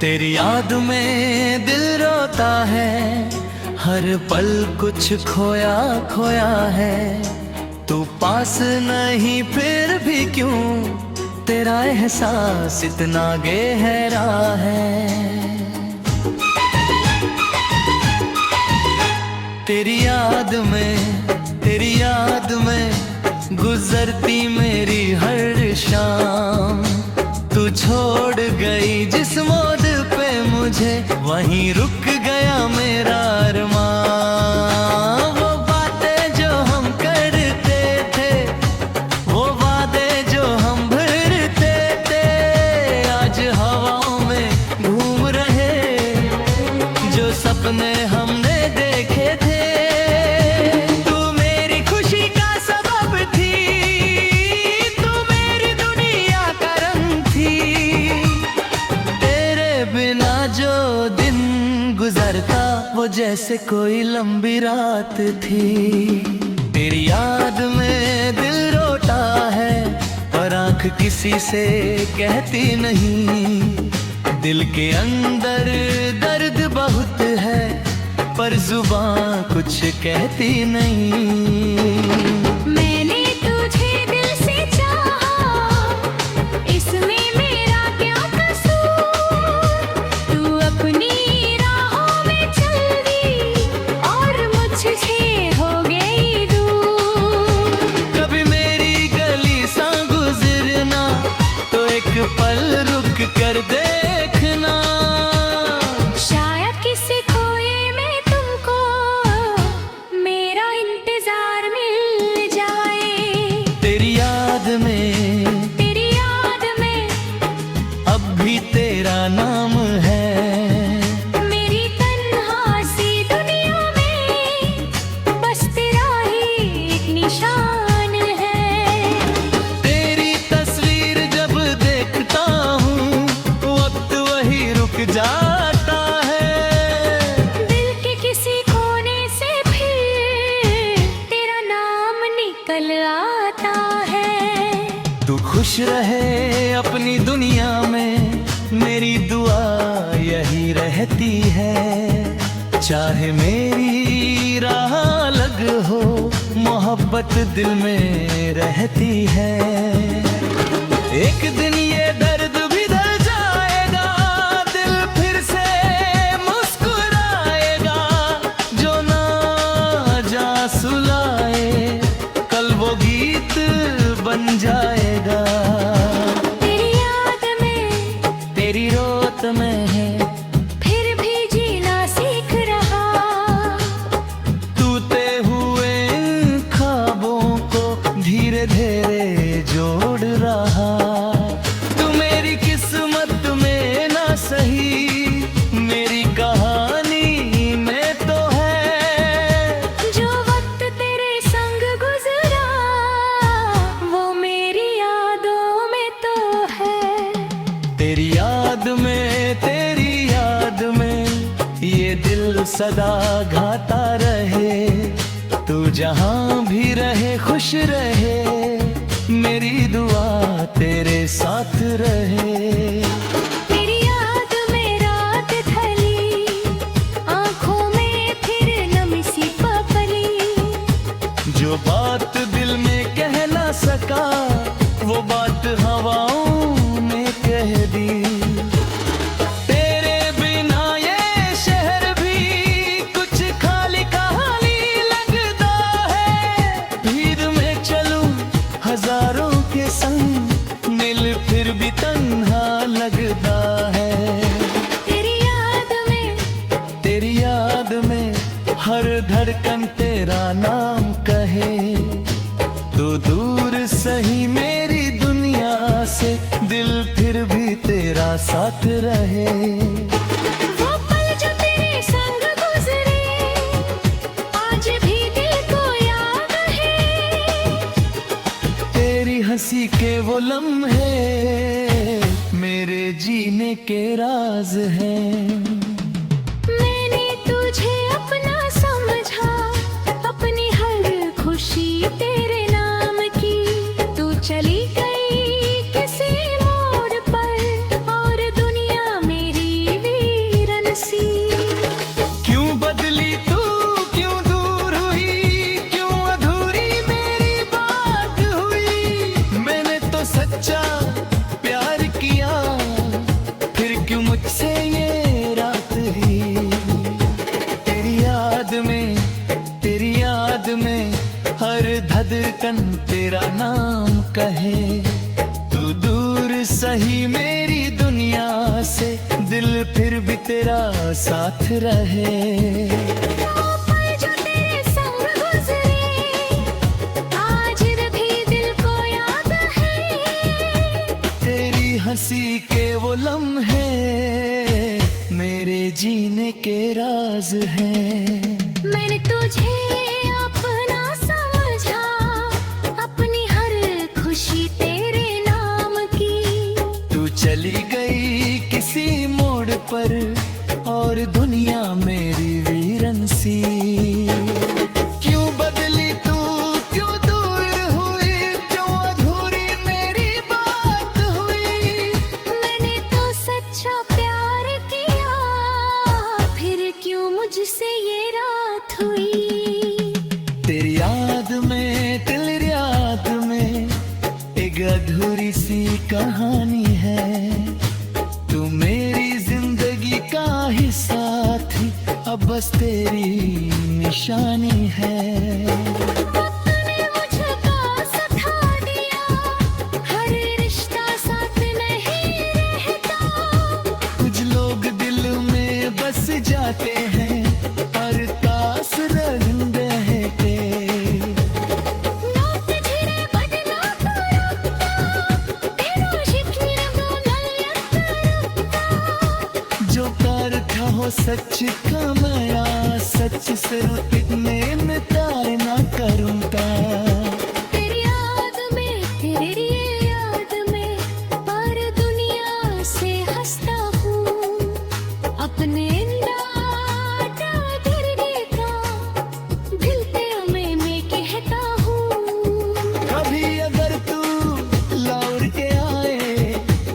तेरी याद में दिल रोता है, हर पल कुछ खोया खोया है। तू पास नहीं फिर भी क्यों तेरा एहसास इतना गहरा है। तेरी याद में गुजरती मेरी हर शाम। तू छोड़ गई जिस मोड़ पे मुझे, वहीं रुक गया मेरा अरमान। वो बातें जो हम करते थे, वो वादे जो हम भरते थे, आज हवाओं में घूम रहे। जो सपने हमने देखे थे, तू मेरी खुशी का सबब थी, तू मेरी दुनिया का रंग थी। तेरे बिना जो दिन गुजरता, वो जैसे कोई लंबी रात थी। तेरी याद में दिल रोता है, पर आंख किसी से कहती नहीं। दिल के अंदर दर्द बहुत है, पर जुबान कुछ कहती नहीं। मैंने तुझे दिल से चाहा, इसमें मेरा क्या कसूर। तू अपनी राहों में चल दी और मुझसे हो गई दूर। कभी मेरी गली सा गुजरना, तो एक पल रुक कर देखना। शायद किसी खोए में तुमको मेरा इंतजार मिल जाए। तेरी याद में अब भी तेरा नाम है। मेरी तन्हा सी दुनिया में बस तेरा ही एक निशान है। तेरी तस्वीर जब देखता हूँ, वक्त वही रुक जाता है। दिल के किसी कोने से फिर तेरा नाम निकल आता है। तू खुश रहे अपनी दुनिया में, मेरी दुआ यही रहती है। चाहे मेरी राह अलग हो, मोहब्बत दिल में रहती है। एक दिन ये दर्द भी ढल जाएगा, दिल फिर से मुस्कुराएगा। जो ना जा सुलाए, कल वो गीत बन जाएगा। तेरी याद में, तेरी रोत में है, फिर भी जीना सीख रहा। टूटे हुए इन ख्वाबों को धीरे धीरे जोड़ रहा। तू मेरी किस्मत में ना सही, मेरी कहानी में तो है। जो वक्त तेरे संग गुजरा, वो मेरी यादों में तो है। तेरी याद में ये दिल सदा गाता रहे। तू जहां भी रहे खुश रहे, मेरी दुआ तेरे साथ रहे। तेरी याद में रात ढली, आंखों में फिर नमी सी पपली। जो बात दिल में कह ना सका, वो बात हवाओं ने कह दी। तेरे बिना ये शहर भी कुछ खाली खाली लगता है। भीड़ में चलूं हजारों के संग, दिल फिर भी तन्हा लगता है। तेरी याद में हर धड़कन तेरा नाम कहे। तू दूर सही मेरी दुनिया से, दिल फिर भी तेरा साथ रहे। वो पल जो तेरे संग गुजरे, आज भी दिल को याद है। तेरी हंसी के वो लम्हे मेरे जीने के राज हैं। मैंने तुझे अपना समझा, अपनी हर खुशी तेरे नाम की। तू चली गई किसी मोड़ पर, और दुनिया मेरी धड़कन तेरा नाम कहे। तू दूर सही मेरी दुनिया से, दिल फिर भी तेरा साथ रहे। वो पल जो तेरे संग गुजरे, आज भी दिल को याद है। तेरी हंसी के वो लम्हे मेरे जीने के राज हैं। मैंने तुझे अपना समझा, अपनी हर खुशी तेरे नाम की। तू चली गई किसी मोड़ पर और दुनिया मेरी वीरन सी। क्यों बदली तू, क्यों दूर हुई, क्यों अधूरी मेरी बात हुई। मैंने तो सच्चा प्यार किया, फिर क्यों मुझसे ये रात हुई। तेरी याद में, तेरी याद में एक अधूरी सी कहानी है। तू मेरी जिंदगी का हिस्सा थी, अब बस तेरी निशानी है। वक्त ने मुझको सता दिया, हर रिश्ता साथ नहीं रहता। कुछ लोग दिल में बस जाते हैं, पर काश रहते। नोट झिरे बदला तो रखता, तेरा शिकन गुनल रखता। जो प्यार था हो सच का माया, सच से इतने में तार ना करूँगा। तेरी याद में, तेरी याद में पर दुनिया से हंसता हूँ। अपने नाटा गिरने का दिल पे मैं कहता हूँ। कभी अगर तू लौट के आए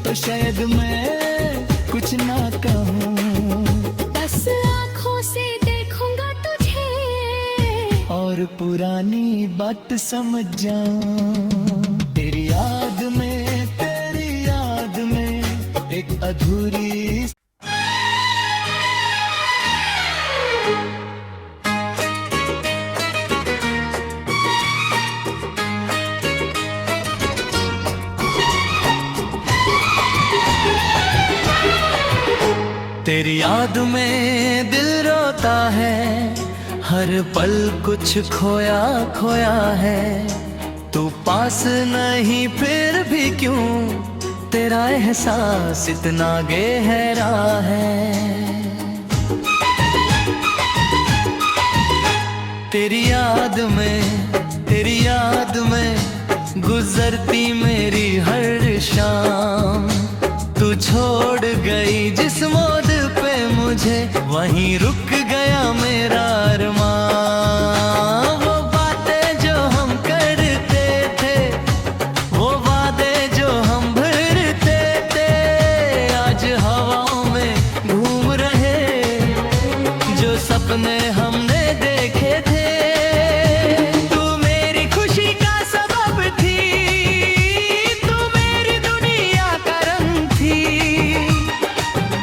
तो शायद मैं कुछ ना कहूँ। बस आँखों से देखूंगा तुझे और पुरानी बात समझ जाऊं। तेरी याद में, तेरी याद में एक अधूरी। तेरी याद में दिल रोता है, हर पल कुछ खोया खोया है। तू पास नहीं फिर भी क्यों, तेरा एहसास इतना गहरा है। तेरी याद में, तेरी याद में गुजरती मेरी हर शाम। तू छोड़ गई जिस मोड़ पे मुझे, वहीं रुक गया मेरा अरमान। वो बातें जो हम करते थे, वो वादे जो हम भरते थे, आज हवाओं में घूम रहे। जो सपने हमने देखे थे, तू मेरी खुशी का सबब थी, तू मेरी दुनिया का रंग थी।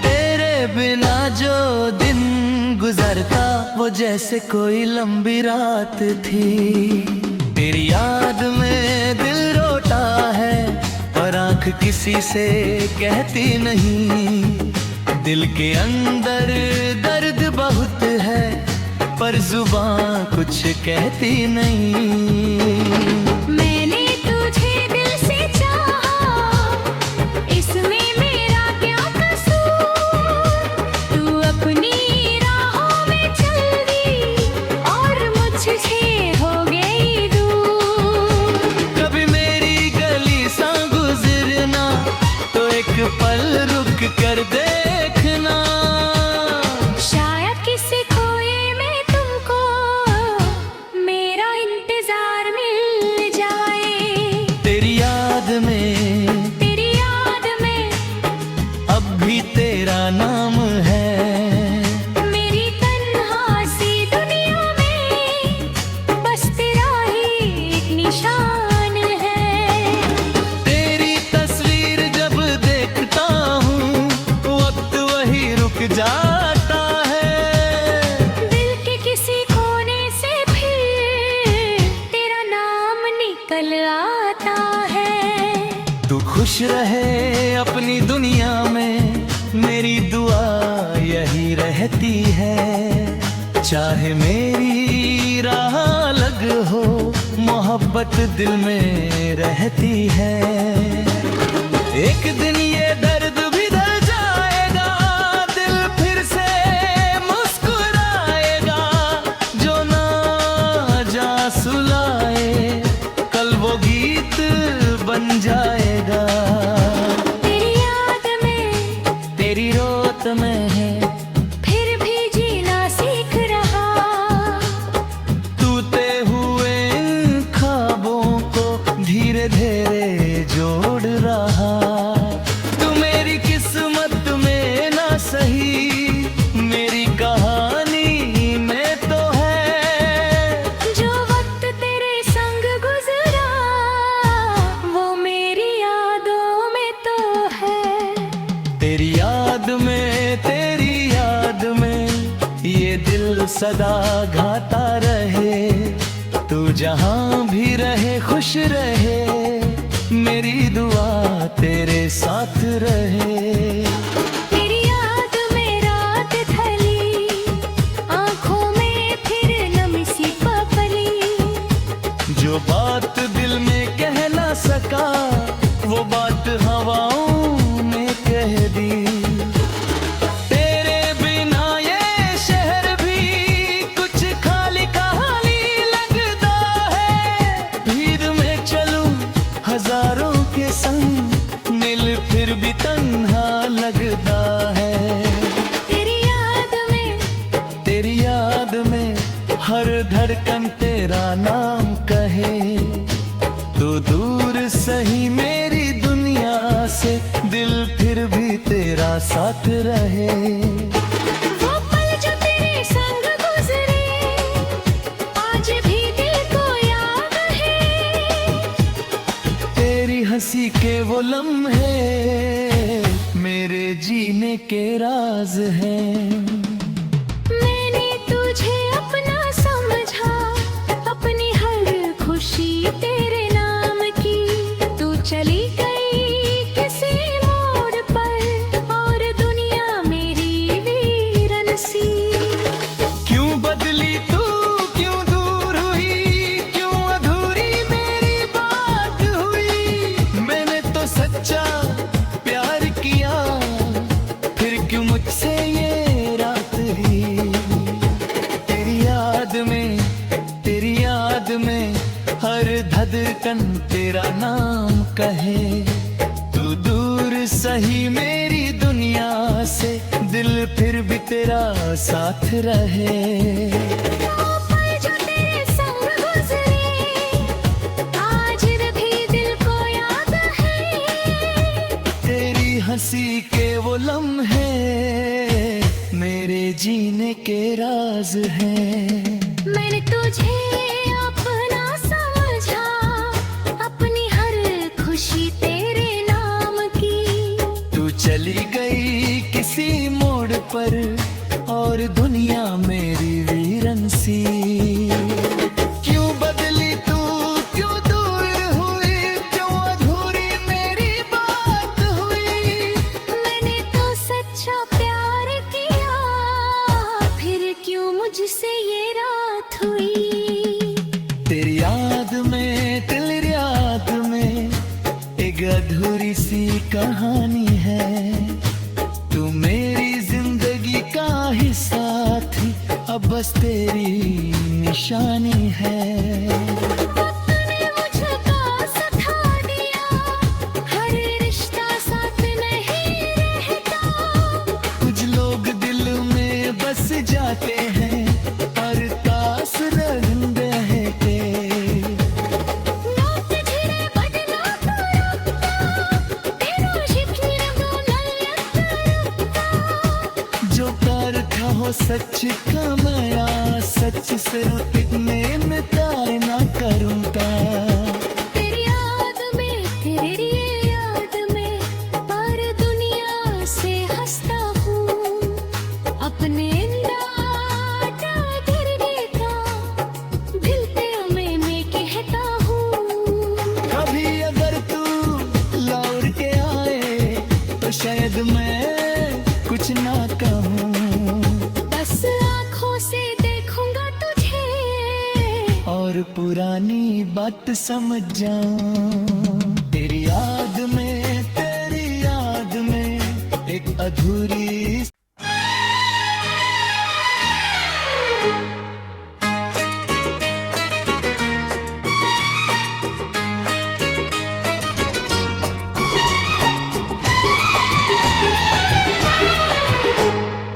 तेरे बिना जो दिन गुजरता वो जैसे कोई लंबी रात थी। तेरी याद में दिल रोता है, पर आंख किसी से कहती नहीं। दिल के अंदर दर्द बहुत है, पर जुबान कुछ कहती नहीं। मैंने तुझे दिल से चाहा, इसमें मेरा क्या कसूर। तू अपनी राहों में चल दी और मुझसे हो गई दूर। कभी मेरी गली सा गुजरना तो एक पल रुक कर देखना। शायद किसी खोए में तुमको मेरा इंतजार मिल जाए। तेरी याद में, तेरी याद में अब भी तेरा नाम है। मेरी तन्हा सी दुनिया में बस तेरा ही एक निशान है। तेरी तस्वीर जब देखता हूँ, वक्त वही रुक जाता है। दिल के किसी कोने से फिर तेरा नाम निकल खुश रहे अपनी दुनिया में, मेरी दुआ यही रहती है। चाहे मेरी राह अलग हो, मोहब्बत दिल में रहती है। एक दिन ये दर्द भी ढल जाएगा, दिल फिर से मुस्कुराएगा। जो ना जा सुलाए, कल वो गीत बन जाएगा। तेरी याद में, तेरी रोत में है, फिर भी जीना सीख रहा। टूटे हुए इन ख्वाबों को धीरे धीरे जोड़ रहा। तू मेरी किस्मत में ना सही, मेरी कहानी में तो है। जो वक्त तेरे संग गुजरा, वो मेरी यादों में तो है। तेरी याद में, तेरी याद में ये दिल सदा गाता रहे। तू जहां भी रहे खुश रहे, मेरी दुआ तेरे साथ रहे। तेरी याद में रात ढली, आंखों में फिर नमी सी पपली। जो बात दिल में कह ना सका, वो बात हवाओं में कह दी। तेरे बिना ये शहर भी कुछ खाली खाली लगता है। भीड़ में चलूं हजारों के संग, दिल फिर भी तन्हा लगता है। तेरी याद में, तेरी याद में हर धड़कन तेरा नाम कहे। तू दूर सही मेरी दुनिया से, दिल फिर भी तेरा साथ रहे। वो पल जो तेरे संग गुजरे, आज भी दिल को याद है। तेरी हंसी के वो लम्हे मेरे जीने के राज हैं। मैंने तुझे अपना समझा, अपनी हर खुशी तेरे नाम की। तू चली गई किसी मोड़ पर, और दुनिया मेरी वीरन सी। क्यों बदली तू, क्यों दूर हुई, क्यों अधूरी मेरी बात हुई। मैंने तो सच्चा प्यार किया, फिर क्यों मुझसे ये रात ही। तेरी याद में, तेरी याद में हर धड़कन तेरा नाम कहे। तू दूर सही मेरी दुनिया से, दिल फिर भी तेरा साथ रहे। वो पल जो तेरे संग गुजरे, आज भी दिल को याद है। तेरी हंसी के वो लम्हे मेरे जीने के राज हैं। मैंने तुझे अपना समझा, अपनी हर खुशी तेरे नाम की। तू चली गई किसी मोड़ पर, और दुनिया मेरी वीरन सी। क्यों बदली तू, क्यों दूर हुई, क्यों अधूरी मेरी बात हुई। मैंने तो सच्चा प्यार किया, फिर क्यों मुझसे ये रात हुई। तेरी याद में, तेरी याद में एक अधूरी सी कहानी है। तू मेरी जिंदगी का हिस्सा थी, अब बस तेरी निशानी है। वक्त ने मुझको सिखा दिया, हर रिश्ता साथ नहीं रहता। कुछ लोग दिल में बस जाते हैं, और काश रहे के। नोक झिरे बदला तो रखता, तेरो शिकन गुनल यत्ता। जो प्यार था हो सच का माया, सच से इतने में प्यार ना करूँगा। तेरी याद में, तेरी याद में पर दुनिया से हंसता हूँ। अपने दादा गिरने का दिल पे मैं कहता हूँ। कभी अगर तू लौट के और पुरानी बात समझ जाऊं। तेरी याद में एक अधूरी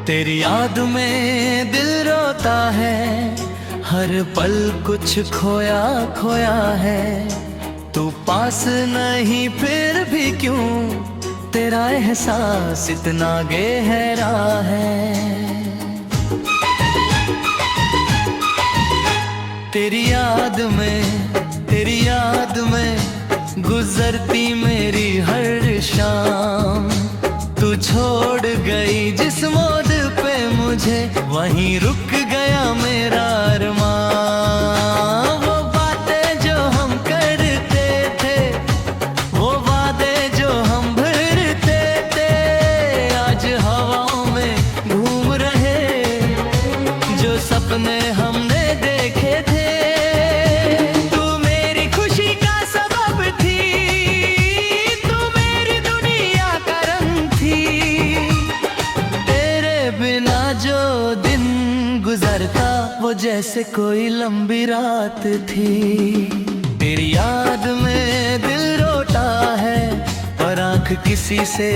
तेरी याद में दिल रोता है, हर पल कुछ खोया खोया है। तू पास नहीं फिर भी क्यों, तेरा एहसास इतना गहरा है। तेरी याद में गुजरती मेरी हर शाम। तू छोड़ गई जिस मोड़ पे मुझे, वहीं रुक गया मेरा अरमान। वो बातें जो हम करते थे, वो वादे जो हम भरते थे, आज हवाओं में घूम रहे। जो सपने हमने देखे थे, तू मेरी खुशी का सबब थी, तू मेरी दुनिया का रंग थी। तेरे बिना जो दिन गुजरता, वो जैसे कोई लंबी रात थी। तेरी याद में दिल रोता है, पर आंख किसी से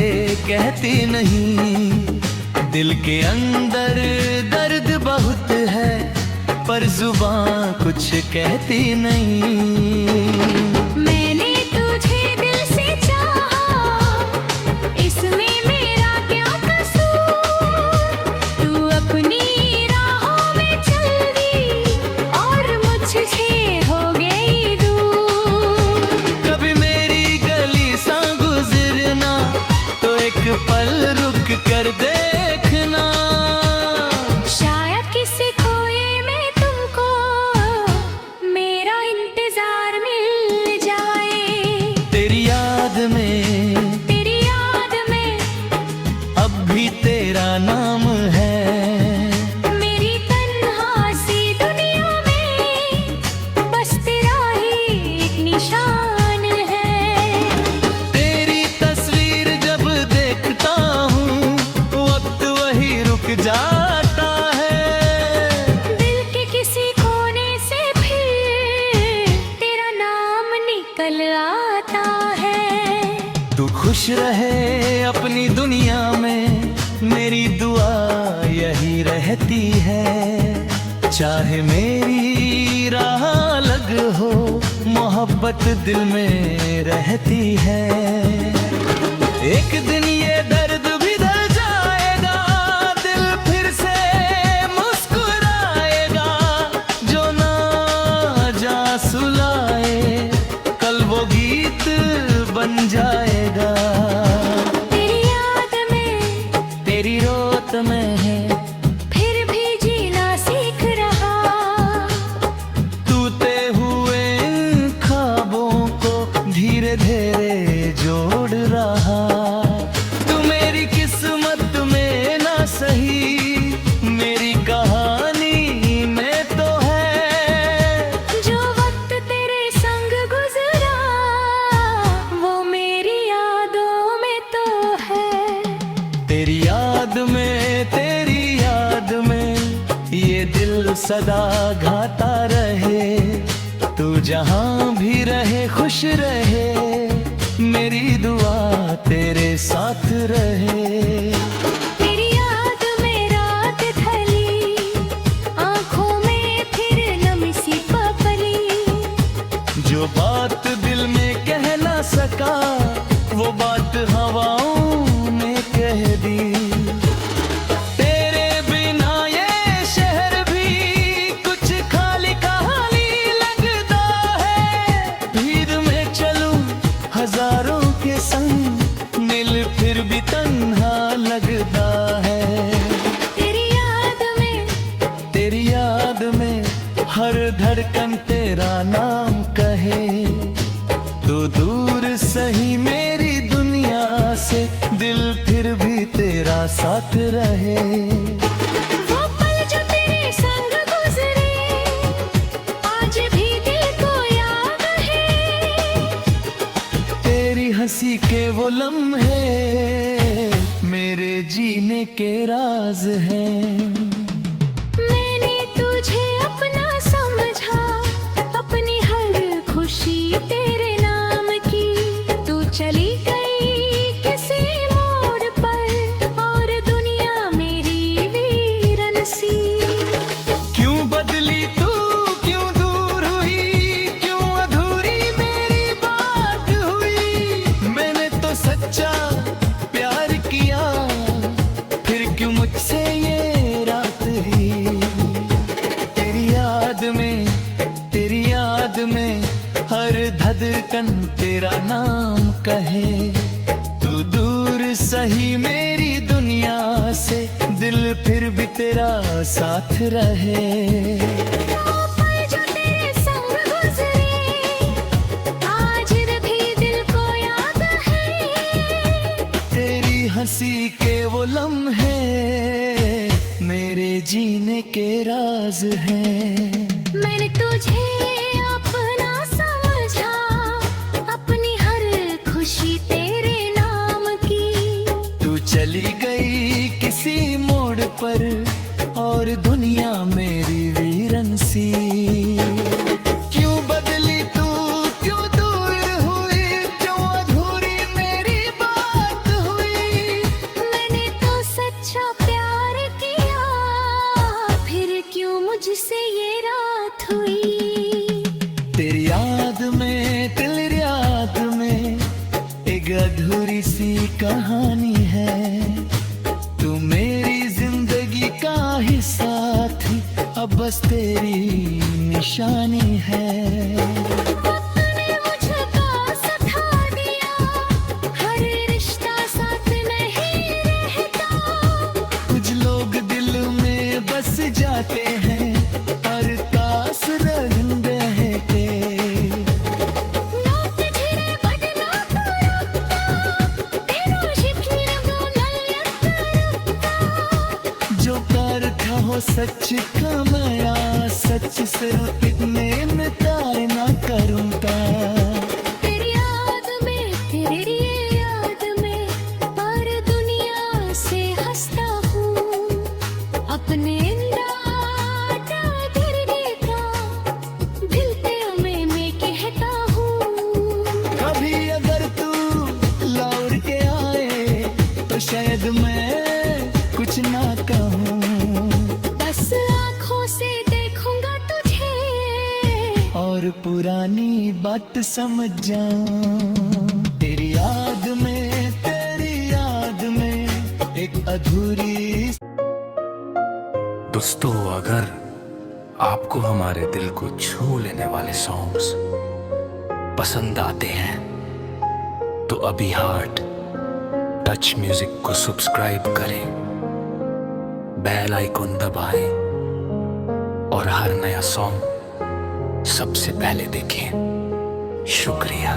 कहती नहीं। दिल के अंदर दर्द बहुत है, पर जुबान कुछ कहती नहीं। मैंने तुझे दिल से चाहा, इसमें मेरा क्या कसूर। तू अपनी राहों में चल दी और मुझसे हो गई दूर। कभी मेरी गली सा गुजरना, तो एक पल रुक कर देखना। शायद किसी खोए में तुमको मेरा इंतजार मिल जाए। तेरी याद में अब भी तेरा नाम है। मेरी तन्हा सी दुनिया में बस तेरा ही एक निशान है। तेरी तस्वीर जब देखता हूँ, वक्त वही रुक जाता है। दिल के किसी कोने से फिर तेरा नाम निकल आता है। तू खुश रहे अपनी दुनिया में, मेरी दुआ यही रहती है। चाहे मेरी राह अलग हो, मोहब्बत दिल में रहती है। एक दिन ये दर्द भी ढल जाएगा, दिल फिर से मुस्कुराएगा। जो ना जा सुलाए, कल वो गीत बन जाएगा। तेरी रोत में है, फिर भी जीना सीख रहा। टूटे हुए इन ख्वाबों को धीरे धीरे जोड़ रहा। तू मेरी किस्मत में ना सही, मेरी कहानी में तो है। जो वक्त तेरे संग गुजरा, वो मेरी यादों में तो है। तेरी याद में ये दिल सदा गाता रहे। तू जहां भी रहे खुश रहे, मेरी दुआ तेरे साथ रहे। तेरी याद में रात ढली, आंखों में फिर नमी सी पपली। जो बात दिल में कह ना सका, वो बात हवाओं ने कह दी। तेरे बिना ये शहर भी कुछ खाली खाली लगता है। भीड़ में चलूं हजारों के संग, दिल फिर भी तन्हा लगता है। तेरी याद में हर धड़कन तेरा नाम कहे। तू दूर सही मेरी दुनिया से, दिल फिर भी तेरा साथ रहे। वो पल जो तेरे संग गुजरे, आज भी वो लम्हे मेरे जीने के राज हैं। मैंने तुझे अपना समझा, अपनी हर खुशी तेरे नाम की। तू चली गई किसी मोड़ पर और दुनिया मेरी वीरन सी। क्यों बदली तू, क्यों दूर हुई, क्यों अधूरी मेरी बात हुई। मैंने तो सच्चा प्यार किया, फिर क्यों मुझसे ये रात ही। तेरी याद में हर धड़कन तेरा नाम कहे। तू दूर सही मेरी दुनिया से, दिल फिर भी तेरा साथ रहे। वो पल जो तेरे संग गुजरे, आज भी दिल को याद है। तेरी हंसी के वो लम्हे मेरे जीने के राज हैं। मैंने तुझे अपना समझा, अपनी हर खुशी तेरे नाम की। तू चली गई किसी मोड़ पर और दुनिया मेरी वीरन सी। क्यों बदली तू, क्यों दूर हुई, क्यों अधूरी मेरी बात हुई। मैंने तो सच्चा प्यार किया, फिर क्यों मुझसे ये रात हुई। तेरी याद में एक अधूरी सी कहानी है। तू मेरी जिंदगी का हिस्सा थी, अब बस तेरी निशानी है। वक्त ने मुझको सिखा दिया, हर रिश्ता साथ नहीं रहता। कुछ लोग दिल में बस जाते हैं और काश रहे के। नोक झिरे बदला तो रखता, तेरो शिकन गुनल जो प्यार था हो सच का माया, सच से इतने इनकार ना करूँगा। तेरी याद में पर दुनिया से हंसता हूँ। अपने दिल पे मैं कहता हूँ। कभी अगर तू लौट के आए तो शायद मैं कुछ ना कहूँ। बस आँखों से देखूंगा तुझे और पुरानी बात समझ जाऊं। तेरी याद में एक अधूरी। दोस्तों, अगर आपको हमारे दिल को छू लेने वाले सॉन्ग्स पसंद आते हैं तो अभी हार्ट टच म्यूजिक को सब्सक्राइब करें, बेल आइकॉन दबाएं और हर नया सॉन्ग सबसे पहले देखें। शुक्रिया।